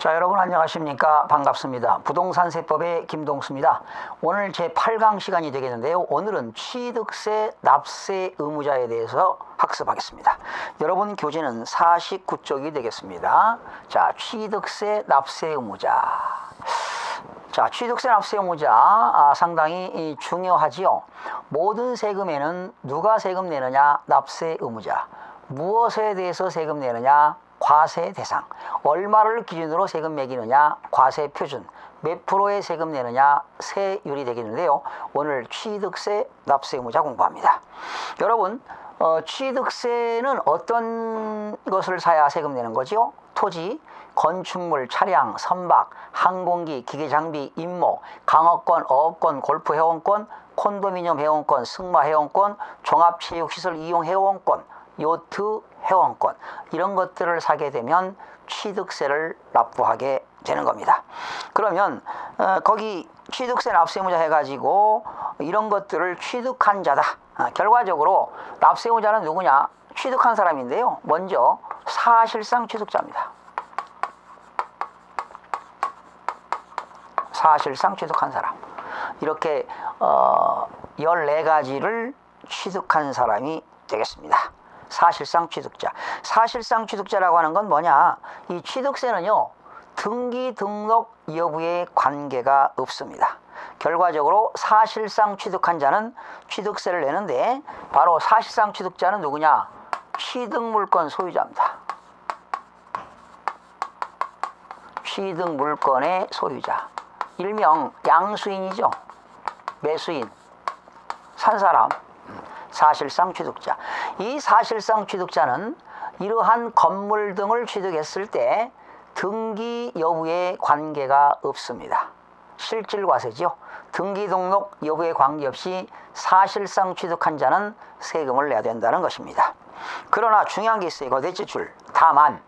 자, 여러분 안녕하십니까? 반갑습니다. 부동산 세법의 김동수입니다. 오늘 제 8강 시간이 되겠는데요. 오늘은 취득세 납세 의무자에 대해서 학습하겠습니다. 여러분 교재는 49쪽이 되겠습니다. 자, 취득세 납세 의무자. 자, 취득세 납세 의무자 상당히 중요하지요. 모든 세금에는 누가 세금 내느냐? 납세 의무자. 무엇에 대해서 세금 내느냐? 과세 대상. 얼마를 기준으로 세금 매기느냐? 과세 표준. 몇 프로의 세금 내느냐? 세율이 되겠는데요. 오늘 취득세 납세 의무자 공부합니다. 여러분, 취득세는 어떤 것을 사야 세금 내는 거죠? 토지, 건축물, 차량, 선박, 항공기, 기계장비, 임모, 강업권, 어업권, 골프 회원권, 콘도미니엄 회원권, 승마 회원권, 종합체육시설 이용 회원권, 요트 회원권, 이런 것들을 사게 되면 취득세를 납부하게 되는 겁니다. 그러면 거기 취득세 납세 의무자 해가지고 이런 것들을 취득한 자다. 결과적으로 납세 의무자는 누구냐? 취득한 사람인데요. 먼저 사실상 취득자입니다. 사실상 취득한 사람. 이렇게 14가지를 취득한 사람이 되겠습니다. 사실상 취득자. 사실상 취득자라고 하는 건 뭐냐? 이 취득세는요, 등기 등록 여부에 관계가 없습니다. 결과적으로 사실상 취득한 자는 취득세를 내는데, 바로 사실상 취득자는 누구냐? 취득물권 소유자입니다. 취득물권의 소유자. 일명 양수인이죠. 매수인, 산 사람. 사실상 취득자. 이 사실상 취득자는 이러한 건물 등을 취득했을 때 등기 여부에 관계가 없습니다. 실질과세죠. 등기 등록 여부에 관계없이 사실상 취득한 자는 세금을 내야 된다는 것입니다. 그러나 중요한 게 있어요. 넷째 줄. 다만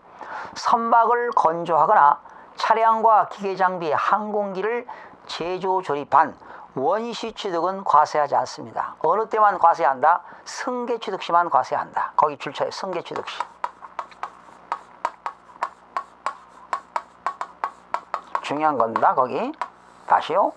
선박을 건조하거나 차량과 기계장비, 항공기를 제조 조립한 원시 취득은 과세하지 않습니다. 어느 때만 과세한다? 승계 취득 시만 과세한다. 거기 줄쳐요. 승계 취득 시. 중요한 겁니다. 거기. 다시요.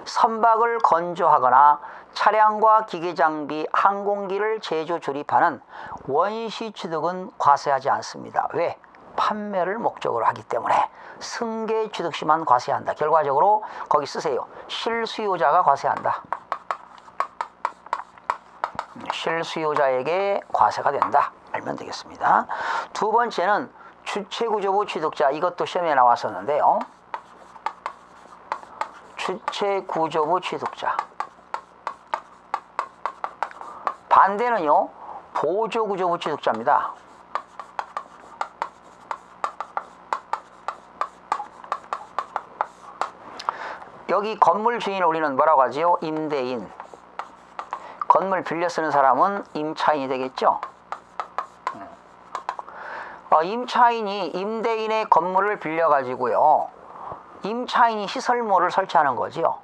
선박을 건조하거나 차량과 기계장비, 항공기를 제조 조립하는 원시 취득은 과세하지 않습니다. 왜? 판매를 목적으로 하기 때문에 승계 취득 시만 과세한다. 결과적으로 거기 쓰세요. 실수요자가 과세한다. 실수요자에게 과세가 된다. 알면 되겠습니다. 두 번째는 주체구조부 취득자. 이것도 시험에 나왔었는데요. 주체구조부 취득자. 반대는요, 보조구조부 취득자입니다. 여기 건물 주인을 우리는 뭐라고 하지요? 임대인. 건물 빌려 쓰는 사람은 임차인이 되겠죠? 임차인이 임대인의 건물을 빌려 가지고요, 임차인이 시설물을 설치하는 거지요.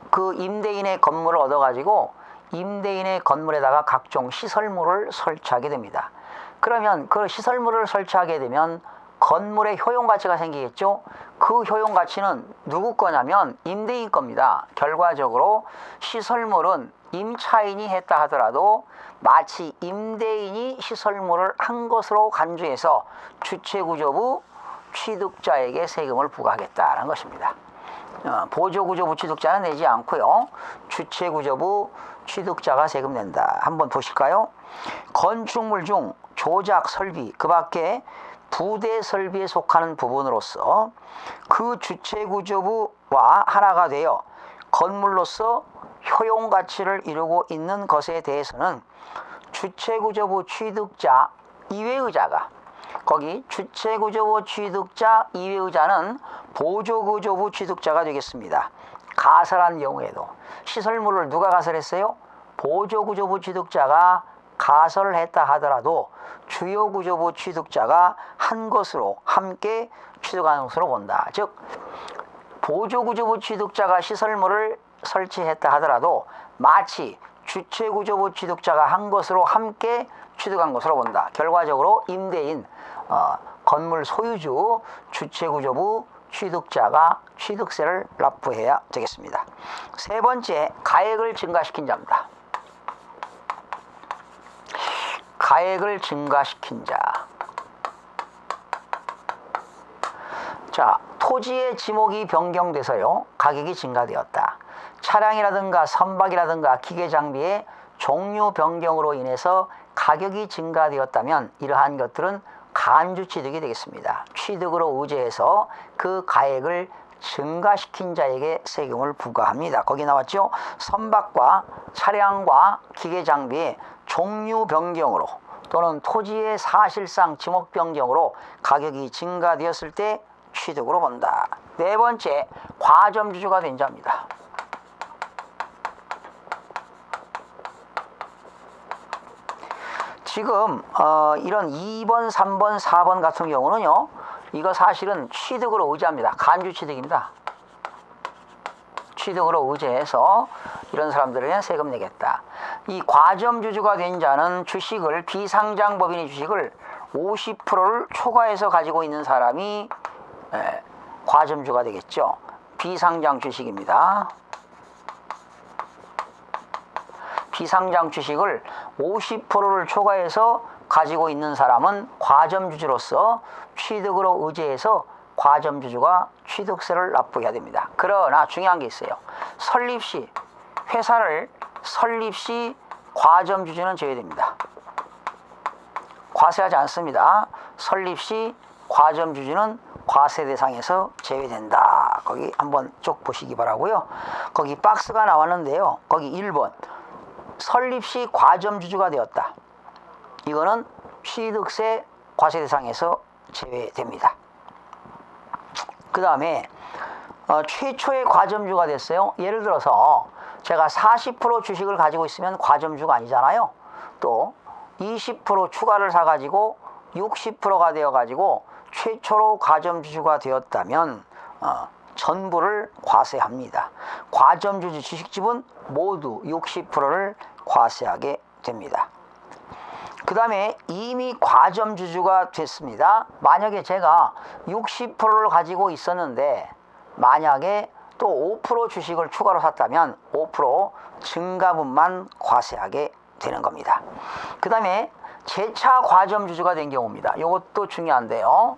그 임대인의 건물을 얻어 가지고 임대인의 건물에다가 각종 시설물을 설치하게 됩니다. 그러면 그 시설물을 설치하게 되면 건물의 효용가치가 생기겠죠. 그 효용가치는 누구 거냐면 임대인 겁니다. 결과적으로 시설물은 임차인이 했다 하더라도 마치 임대인이 시설물을 한 것으로 간주해서 주체구조부 취득자에게 세금을 부과하겠다는 것입니다. 보조구조부 취득자는 내지 않고요, 주체구조부 취득자가 세금 낸다. 한번 보실까요? 건축물 중 조작 설비, 그 밖에 부대 설비에 속하는 부분으로서 그 주체구조부와 하나가 되어 건물로서 효용가치를 이루고 있는 것에 대해서는 주체구조부 취득자 이외의자가, 거기 주체구조부 취득자 이외의자는 보조구조부 취득자가 되겠습니다. 가설한 경우에도 시설물을 누가 가설했어요? 보조구조부 취득자가 가설을 했다 하더라도 주요구조부 취득자가 한 것으로 함께 취득하는 것으로 본다. 즉, 보조구조부 취득자가 시설물을 설치했다 하더라도 마치 주체구조부 취득자가 한 것으로 함께 취득한 것으로 본다. 결과적으로 임대인, 건물 소유주, 주체구조부, 취득자가 취득세를 납부해야 되겠습니다. 세 번째, 가액을 증가시킨 자입니다. 가액을 증가시킨 자. 자, 토지의 지목이 변경돼서요, 가격이 증가되었다. 차량이라든가 선박이라든가 기계 장비의 종류 변경으로 인해서 가격이 증가되었다면 이러한 것들은 간주 취득이 되겠습니다. 취득으로 의제해서 그 가액을 증가시킨 자에게 세금을 부과합니다. 거기 나왔죠? 선박과 차량과 기계 장비의 종류 변경으로 또는 토지의 사실상 지목 변경으로 가격이 증가되었을 때 취득으로 본다. 네 번째, 과점주주가 된 자입니다. 지금 이런 2번, 3번, 4번 같은 경우는요, 이거 사실은 취득으로 의지합니다. 간주 취득입니다. 취득으로 의지해서 이런 사람들에게 세금 내겠다. 이 과점주주가 된 자는 주식을, 비상장법인의 주식을 50%를 초과해서 가지고 있는 사람이 과점주가 되겠죠. 비상장 주식입니다. 비상장 주식을 50%를 초과해서 가지고 있는 사람은 과점주주로서 취득으로 의제해서 과점주주가 취득세를 납부해야 됩니다. 그러나 중요한 게 있어요. 설립 시, 회사를 설립 시 과점주주는 제외됩니다. 과세하지 않습니다. 설립 시 과점주주는 과세 대상에서 제외된다. 거기 한번 쭉 보시기 바라고요. 거기 박스가 나왔는데요. 거기 1번. 설립 시 과점주주가 되었다. 이거는 취득세 과세 대상에서 제외됩니다. 그 다음에 최초의 과점주가 됐어요. 예를 들어서 제가 40% 주식을 가지고 있으면 과점주가 아니잖아요. 또 20% 추가를 사가지고 60%가 되어가지고 최초로 과점주주가 되었다면 전부를 과세합니다. 과점주주 주식집은 모두 60%를 과세하게 됩니다. 그 다음에 이미 과점주주가 됐습니다. 만약에 제가 60%를 가지고 있었는데 만약에 또 5% 주식을 추가로 샀다면 5% 증가분만 과세하게 되는 겁니다. 그 다음에 재차 과점주주가 된 경우입니다. 이것도 중요한데요.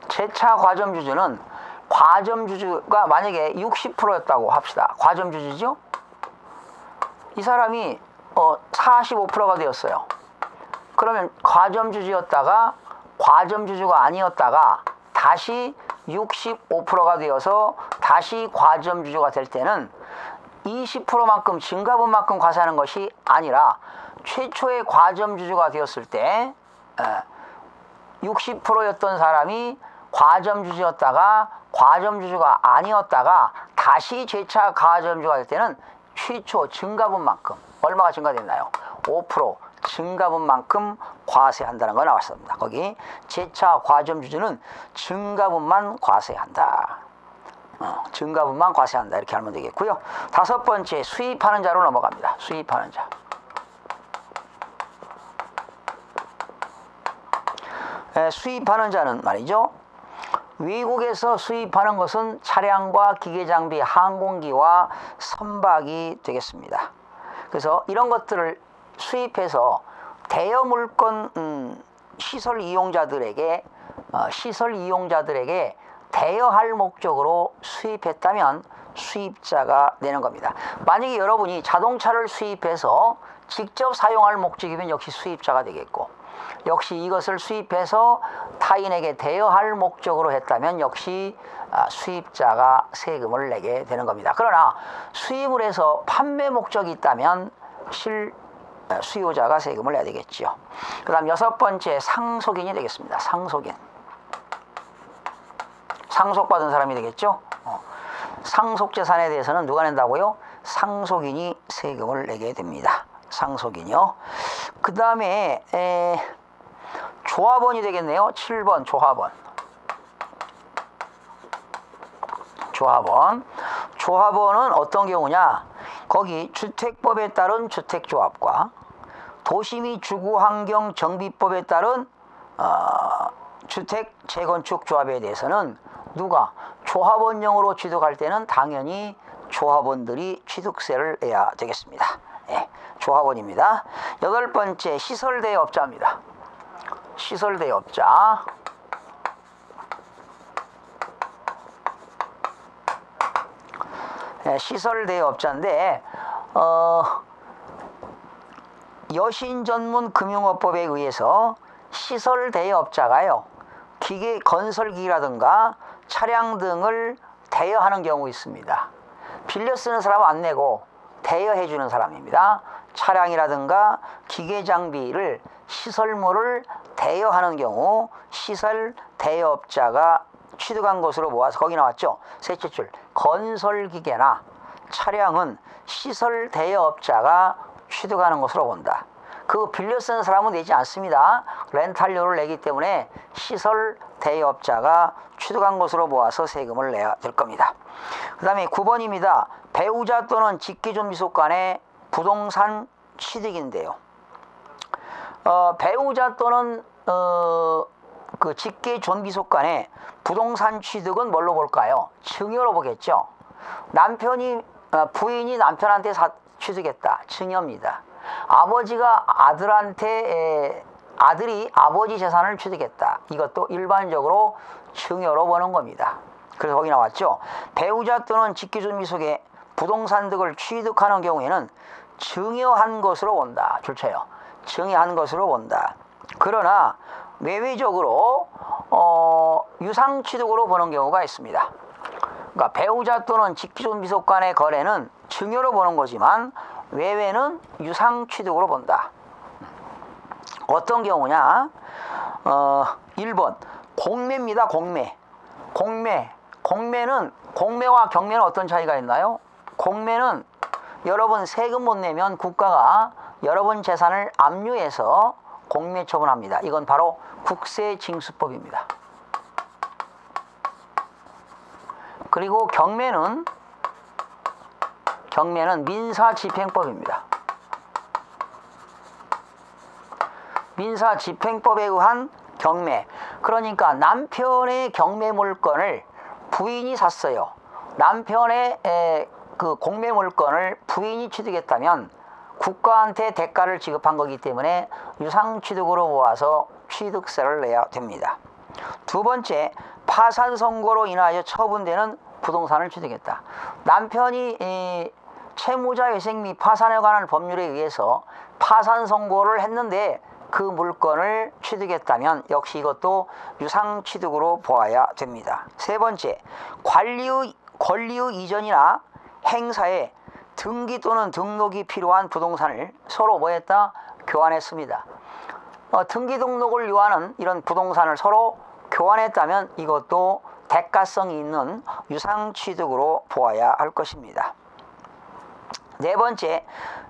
재차 과점주주는 과점주주가 만약에 60%였다고 합시다. 과점주주죠? 이 사람이 45%가 되었어요. 그러면 과점주주였다가 과점주주가 아니었다가 다시 65%가 되어서 다시 과점주주가 될 때는 20%만큼 증가분만큼 과세하는 것이 아니라 최초의 과점주주가 되었을 때 60%였던 사람이 과점주주였다가 과점주주가 아니었다가 다시 재차 과점주주가 될 때는 최초 증가분만큼 얼마가 증가됐나요? 5% 증가분만큼 과세한다는 거 나왔습니다. 거기 재차 과점주주는 증가분만 과세한다. 증가분만 과세한다. 이렇게 하면 되겠고요. 다섯 번째, 수입하는 자로 넘어갑니다. 수입하는 자. 수입하는 자는 말이죠. 외국에서 수입하는 것은 차량과 기계장비, 항공기와 선박이 되겠습니다. 그래서 이런 것들을 수입해서 대여 물건 시설 이용자들에게 대여할 목적으로 수입했다면 수입자가 되는 겁니다. 만약에 여러분이 자동차를 수입해서 직접 사용할 목적이면 역시 수입자가 되겠고, 역시 이것을 수입해서 타인에게 대여할 목적으로 했다면 역시 수입자가 세금을 내게 되는 겁니다. 그러나 수입을 해서 판매 목적이 있다면 수요자가 세금을 내야 되겠죠. 그 다음 여섯 번째, 상속인이 되겠습니다. 상속인. 상속받은 사람이 되겠죠. 상속재산에 대해서는 누가 낸다고요? 상속인이 세금을 내게 됩니다. 상속인이요. 그 다음에 조합원이 되겠네요. 7번 조합원. 조합원. 조합원은 어떤 경우냐? 거기 주택법에 따른 주택조합과 도시 및 주거환경 정비법에 따른 주택 재건축 조합에 대해서는 누가 조합원령으로 취득할 때는 당연히 조합원들이 취득세를 내야 되겠습니다. 예, 조합원입니다. 8번째 시설대업자입니다. 시설대업자. 예, 시설대업자인데 여신전문금융업법에 의해서 시설대여업자가요, 기계 건설기라든가 차량 등을 대여하는 경우 있습니다. 빌려 쓰는 사람은 안 내고 대여해 주는 사람입니다. 차량이라든가 기계 장비를 시설물을 대여하는 경우 시설대여업자가 취득한 것으로 모아서 거기 나왔죠. 셋째 줄 건설기계나 차량은 시설대여업자가 취득하는 것으로 본다. 그 빌려 쓰는 사람은 내지 않습니다. 렌탈료를 내기 때문에 시설 대여업자가 취득한 것으로 모아서 세금을 내야 될 겁니다. 그 다음에 9번입니다. 배우자 또는 직계존비속 간의 부동산 취득인데요. 배우자 또는 그 직계존비속 간의 부동산 취득은 뭘로 볼까요? 증여로 보겠죠. 부인이 남편한테 취득했다. 증여입니다. 아버지가 아들이 아버지 재산을 취득했다. 이것도 일반적으로 증여로 보는 겁니다. 그래서 거기 나왔죠. 배우자 또는 직계존비속의 부동산 등을 취득하는 경우에는 증여한 것으로 본다. 줄쳐요. 증여한 것으로 본다. 그러나 외외적으로 유상취득으로 보는 경우가 있습니다. 그러니까 배우자 또는 직계존비속 간의 거래는 증여로 보는 거지만 외외는 유상취득으로 본다. 어떤 경우냐? 1번 공매입니다. 공매는 공매와 경매는 어떤 차이가 있나요? 공매는 여러분 세금 못 내면 국가가 여러분 재산을 압류해서 공매 처분합니다. 이건 바로 국세징수법입니다. 그리고 경매는 민사집행법입니다. 민사집행법에 의한 경매. 그러니까 남편의 경매 물건을 부인이 샀어요. 남편의 그 공매 물건을 부인이 취득했다면 국가한테 대가를 지급한 거기 때문에 유상취득으로 모아서 취득세를 내야 됩니다. 두 번째, 파산 선고로 인하여 처분되는 부동산을 취득했다. 남편이 채무자 회생 및 파산에 관한 법률에 의해서 파산 선고를 했는데 그 물건을 취득했다면 역시 이것도 유상취득으로 보아야 됩니다. 세 번째, 권리의 이전이나 행사에 등기 또는 등록이 필요한 부동산을 서로 뭐했다? 교환했습니다. 등기 등록을 요하는 이런 부동산을 서로 교환했다면 이것도 대가성이 있는 유상취득으로 보아야 할 것입니다. 네 번째,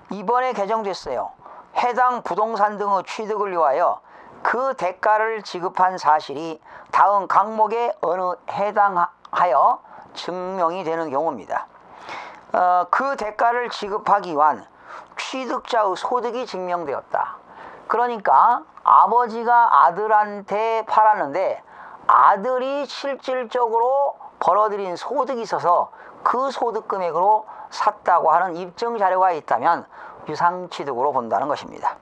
이번에 개정됐어요. 해당 부동산 등의 취득을 위하여 그 대가를 지급한 사실이 다음 항목에 어느 해당하여 증명이 되는 경우입니다. 그 대가를 지급하기 위한 취득자의 소득이 증명되었다. 그러니까 아버지가 아들한테 팔았는데 아들이 실질적으로 벌어들인 소득이 있어서 그 소득 금액으로 샀다고 하는 입증 자료가 있다면 유상취득으로 본다는 것입니다.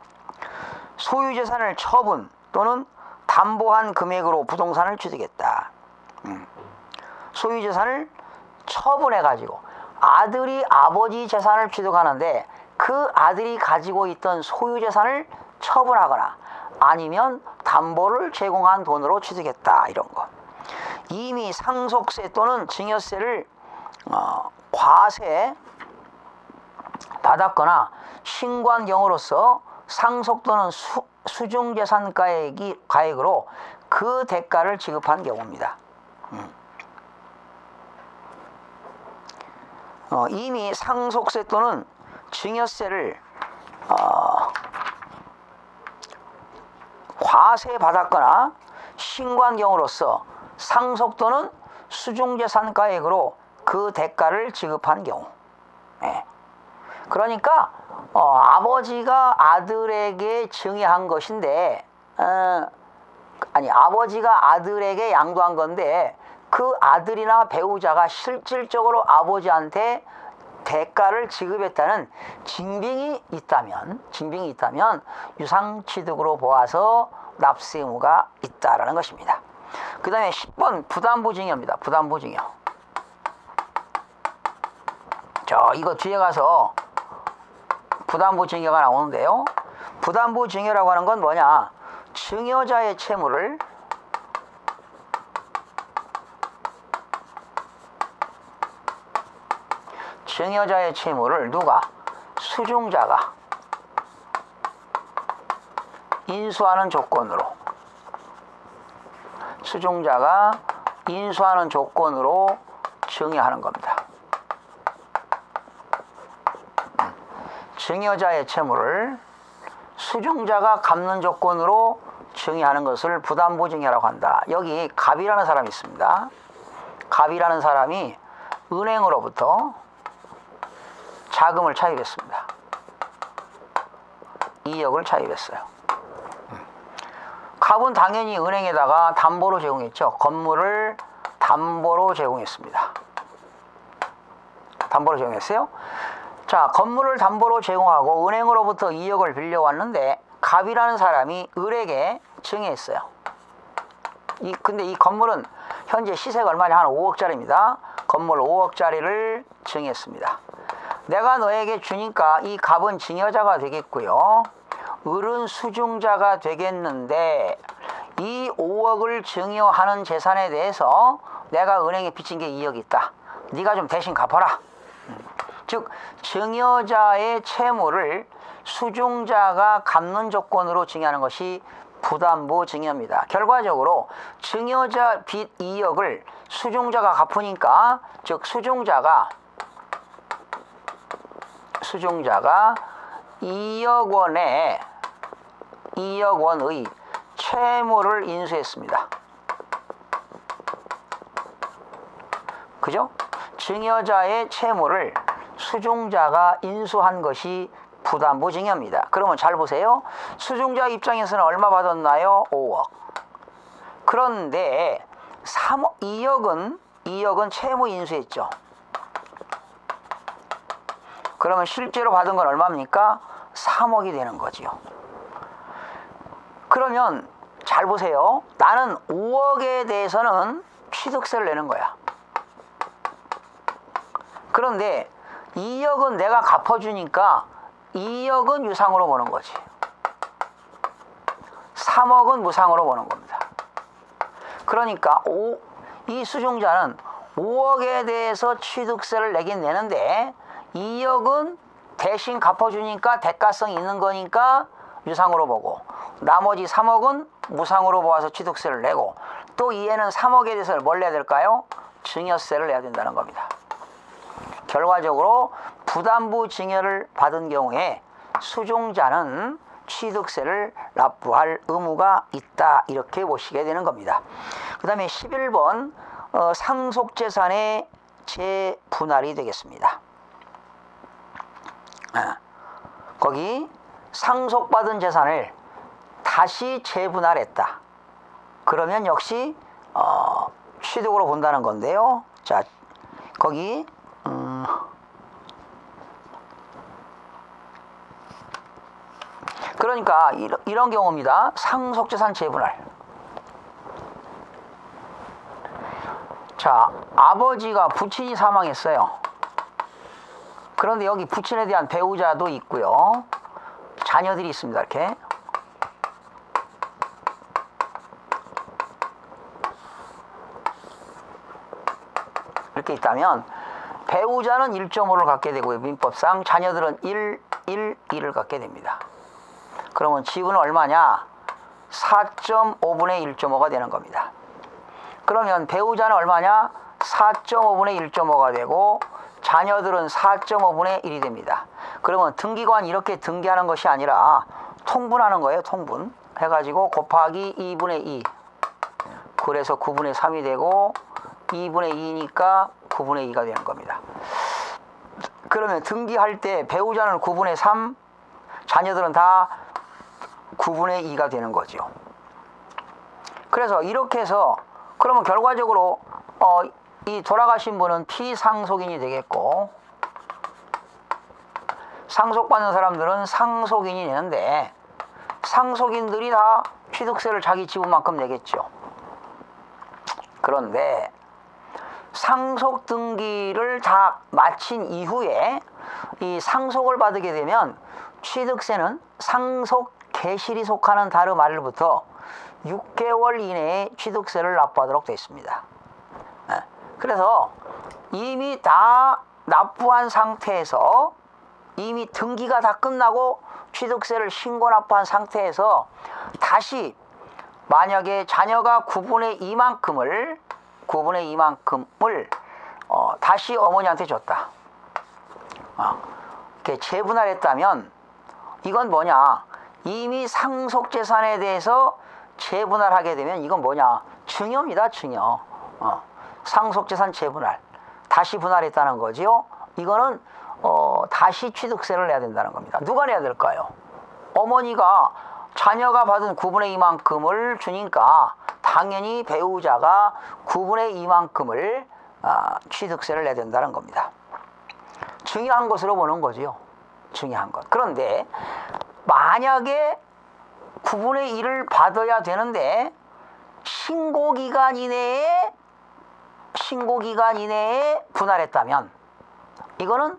소유재산을 처분 또는 담보한 금액으로 부동산을 취득했다. 소유재산을 처분해가지고 아들이 아버지 재산을 취득하는데 그 아들이 가지고 있던 소유재산을 처분하거나 아니면 담보를 제공한 돈으로 취득했다. 이런 거. 이미 상속세 또는 증여세를 과세 받았거나 신고한 경우로서 상속 또는 수중재산 가액으로 그 대가를 지급한 경우입니다. 이미 상속세 또는 증여세를 과세 받았거나 신고한 경우로서 상속 또는 수중재산 가액으로 그 대가를 지급하는 경우. 예. 그러니까 아버지가 아들에게 증여한 것인데 아버지가 아들에게 양도한 건데 그 아들이나 배우자가 실질적으로 아버지한테 대가를 지급했다는 징빙이 있다면 유상취득으로 보아서 납세 의무가 있다라는 것입니다. 그 다음에 10번 부담부증여입니다. 부담부증여. 이거 뒤에 가서 부담부증여가 나오는데요. 부담부증여라고 하는 건 뭐냐? 증여자의 채무를 누가? 수중자가 인수하는 조건으로 증여하는 겁니다. 증여자의 채무를 수중자가 갚는 조건으로 증여하는 것을 부담부증여라고 한다. 여기 갑이라는 사람이 있습니다. 갑이라는 사람이 은행으로부터 자금을 차입했습니다. 2억을 차입했어요. 갑은 당연히 은행에다가 담보로 제공했죠. 건물을 담보로 제공했습니다. 담보로 제공했어요. 자, 건물을 담보로 제공하고 은행으로부터 2억을 빌려왔는데 갑이라는 사람이 을에게 증여했어요. 근데 이 건물은 현재 시세가 얼마냐? 한 5억짜리입니다. 건물 5억짜리를 증여했습니다. 내가 너에게 주니까 이 갑은 증여자가 되겠고요. 을은 수중자가 되겠는데 이 5억을 증여하는 재산에 대해서 내가 은행에 빚진 게 2억이 있다. 네가 좀 대신 갚아라. 즉 증여자의 채무를 수중자가 갚는 조건으로 증여하는 것이 부담부 증여입니다. 결과적으로 증여자 빚 2억을 수중자가 갚으니까 즉 수중자가 2억 원의 채무를 인수했습니다. 그죠? 증여자의 채무를 수중자가 인수한 것이 부담부 증여입니다. 그러면 잘 보세요. 수중자 입장에서는 얼마 받았나요? 5억. 그런데 2억은 채무 인수했죠. 그러면 실제로 받은 건 얼마입니까? 3억이 되는 거지요. 그러면 잘 보세요. 나는 5억에 대해서는 취득세를 내는 거야. 그런데 2억은 내가 갚아주니까 2억은 유상으로 보는 거지. 3억은 무상으로 보는 겁니다. 그러니까 이 수중자는 5억에 대해서 취득세를 내긴 내는데 2억은 대신 갚아주니까 대가성이 있는 거니까 유상으로 보고 나머지 3억은 무상으로 보아서 취득세를 내고 또 이에는 3억에 대해서 뭘 내야 될까요? 증여세를 내야 된다는 겁니다. 결과적으로 부담부 증여를 받은 경우에 수중자는 취득세를 납부할 의무가 있다. 이렇게 보시게 되는 겁니다. 그 다음에 11번 상속재산의 재분할이 되겠습니다. 거기 상속받은 재산을 다시 재분할했다. 그러면 역시 취득으로 본다는 건데요. 자, 거기 그러니까 이런 경우입니다. 상속재산 재분할. 자, 아버지가 부친이 사망했어요. 그런데 여기 부친에 대한 배우자도 있고요. 자녀들이 있습니다. 이렇게 있다면 배우자는 1.5를 갖게 되고요. 민법상 자녀들은 1을 갖게 됩니다. 그러면 지분은 얼마냐? 4.5분의 1.5가 되는 겁니다. 그러면 배우자는 얼마냐? 4.5분의 1.5가 되고 자녀들은 4.5분의 1이 됩니다. 그러면 등기관 이렇게 등기하는 것이 아니라 통분하는 거예요. 통분 해가지고 곱하기 2분의 2 그래서 9분의 3이 되고 2분의 2니까 9분의 2가 되는 겁니다. 그러면 등기할 때 배우자는 9분의 3, 자녀들은 다 9분의 2가 되는 거죠. 그래서 이렇게 해서 그러면 결과적으로 이 돌아가신 분은 피상속인이 되겠고, 상속받는 사람들은 상속인이 되는데, 상속인들이 다 취득세를 자기 지분만큼 내겠죠. 그런데 상속 등기를 다 마친 이후에 이 상속을 받게 되면 취득세는 상속 개실이 속하는 달의 말일부터 6개월 이내에 취득세를 납부하도록 되어 있습니다. 그래서 이미 다 납부한 상태에서, 이미 등기가 다 끝나고 취득세를 신고 납부한 상태에서 다시 만약에 자녀가 9분의 2만큼을 다시 어머니한테 줬다. 이렇게 재분할했다면 이건 뭐냐? 이미 상속재산에 대해서 재분할하게 되면 이건 뭐냐? 증여입니다, 증여. 상속재산 재분할. 다시 분할했다는 거지요. 이거는 다시 취득세를 내야 된다는 겁니다. 누가 내야 될까요? 어머니가 자녀가 받은 9분의 2만큼을 주니까 당연히 배우자가 9분의 2만큼을 취득세를 내야 된다는 겁니다. 증여한 것으로 보는 거죠. 증여한 것. 그런데 만약에 9분의 1을 받아야 되는데 신고기간 이내에 분할했다면 이거는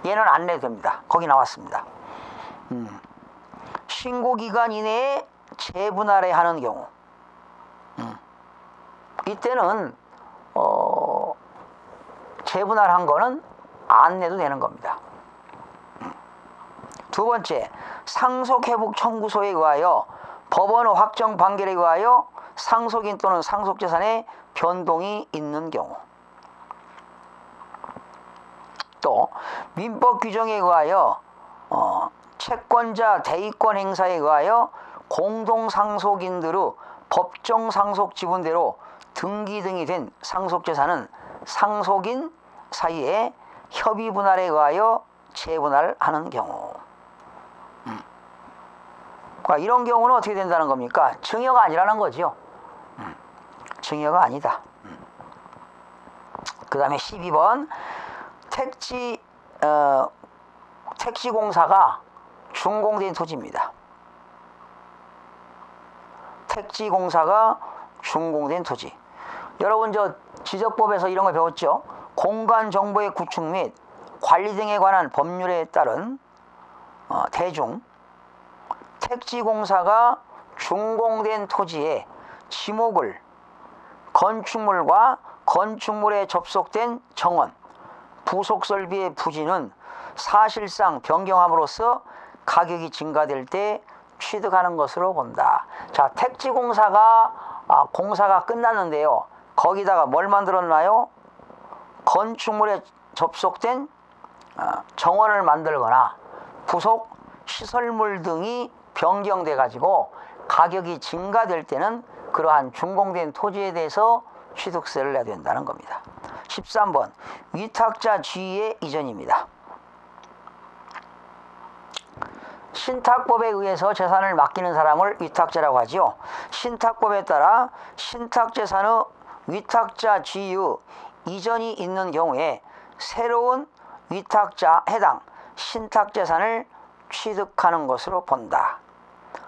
얘는 안 내도 됩니다. 거기 나왔습니다. 신고기간 이내에 재분할해야 하는 경우, 이때는 재분할한 거는 안 내도 되는 겁니다. 두 번째, 상속회복 청구서에 의하여 법원의 확정 판결에 의하여 상속인 또는 상속재산의 변동이 있는 경우, 또 민법 규정에 의하여 채권자 대의권 행사에 의하여 공동상속인들의 법정 상속 지분대로 등기 등이 된 상속재산은 상속인 사이에 협의 분할에 의하여 재분할하는 경우, 이런 경우는 어떻게 된다는 겁니까? 증여가 아니라는 거죠. 증여가 아니다. 그 다음에 12번, 택지공사가 준공된 토지입니다. 택지공사가 준공된 토지. 여러분 지적법에서 이런 거 배웠죠? 공간정보의 구축 및 관리 등에 관한 법률에 따른 대중 택지공사가 준공된 토지에 지목을 건축물과 건축물에 접속된 정원, 부속설비의 부지는 사실상 변경함으로써 가격이 증가될 때 취득하는 것으로 본다. 자, 택지공사가 공사가 끝났는데요. 거기다가 뭘 만들었나요? 건축물에 접속된 정원을 만들거나 부속 시설물 등이 변경돼 가지고 가격이 증가될 때는 그러한 준공된 토지에 대해서 취득세를 내야 된다는 겁니다. 13번, 위탁자 지위의 이전입니다. 신탁법에 의해서 재산을 맡기는 사람을 위탁자라고 하지요. 신탁법에 따라 신탁재산의 위탁자 지위 이전이 있는 경우에 새로운 위탁자 해당 신탁재산을 취득하는 것으로 본다.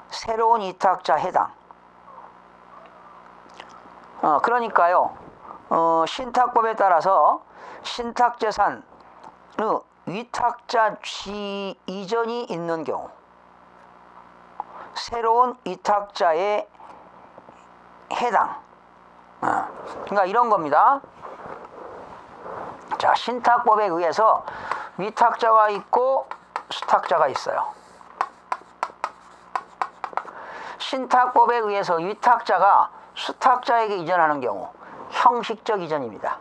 새로운 위탁자 해당. 그러니까요, 신탁법에 따라서 신탁재산의 위탁자 지위 이전이 있는 경우, 새로운 위탁자에 해당. 그러니까 이런 겁니다. 자, 신탁법에 의해서 위탁자가 있고 수탁자가 있어요. 신탁법에 의해서 위탁자가 수탁자에게 이전하는 경우 형식적 이전입니다.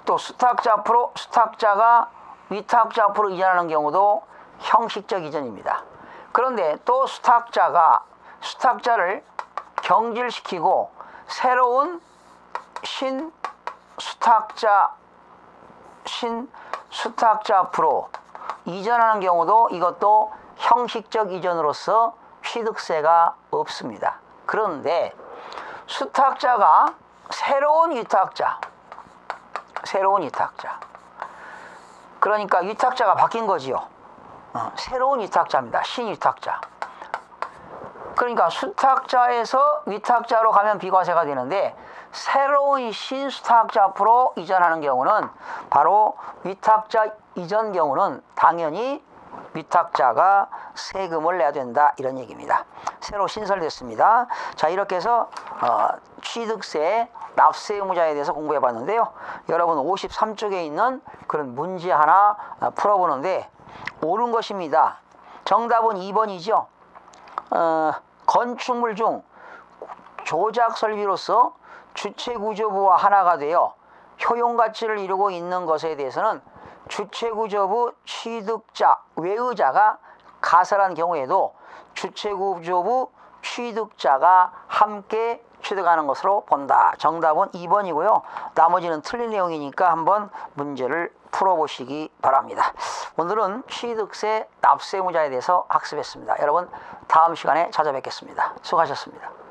또 수탁자 앞으로 수탁자가 위탁자 앞으로 이전하는 경우도 형식적 이전입니다. 그런데 또 수탁자가 수탁자를 경질시키고 새로운 신수탁자 신수탁자 앞으로 이전하는 경우도 이것도 형식적 이전으로서 취득세가 없습니다. 그런데 수탁자가 새로운 위탁자, 그러니까 위탁자가 바뀐 거지요. 새로운 위탁자입니다. 신위탁자. 그러니까 수탁자에서 위탁자로 가면 비과세가 되는데 새로운 신수탁자 앞으로 이전하는 경우는 바로 위탁자 이전 경우는 당연히 위탁자가 세금을 내야 된다, 이런 얘기입니다. 새로 신설됐습니다. 자, 이렇게 해서 취득세 납세 의무자에 대해서 공부해 봤는데요. 여러분 53쪽에 있는 그런 문제 하나 풀어보는데 옳은 것입니다. 정답은 2번이죠. 건축물 중 조작 설비로서 주체구조부와 하나가 되어 효용가치를 이루고 있는 것에 대해서는 주체구조부 취득자, 외의자가 가설한 경우에도 주체구조부 취득자가 함께 취득하는 것으로 본다. 정답은 2번이고요. 나머지는 틀린 내용이니까 한번 문제를 풀어보시기 바랍니다. 오늘은 취득세 납세 의무자에 대해서 학습했습니다. 여러분 다음 시간에 찾아뵙겠습니다. 수고하셨습니다.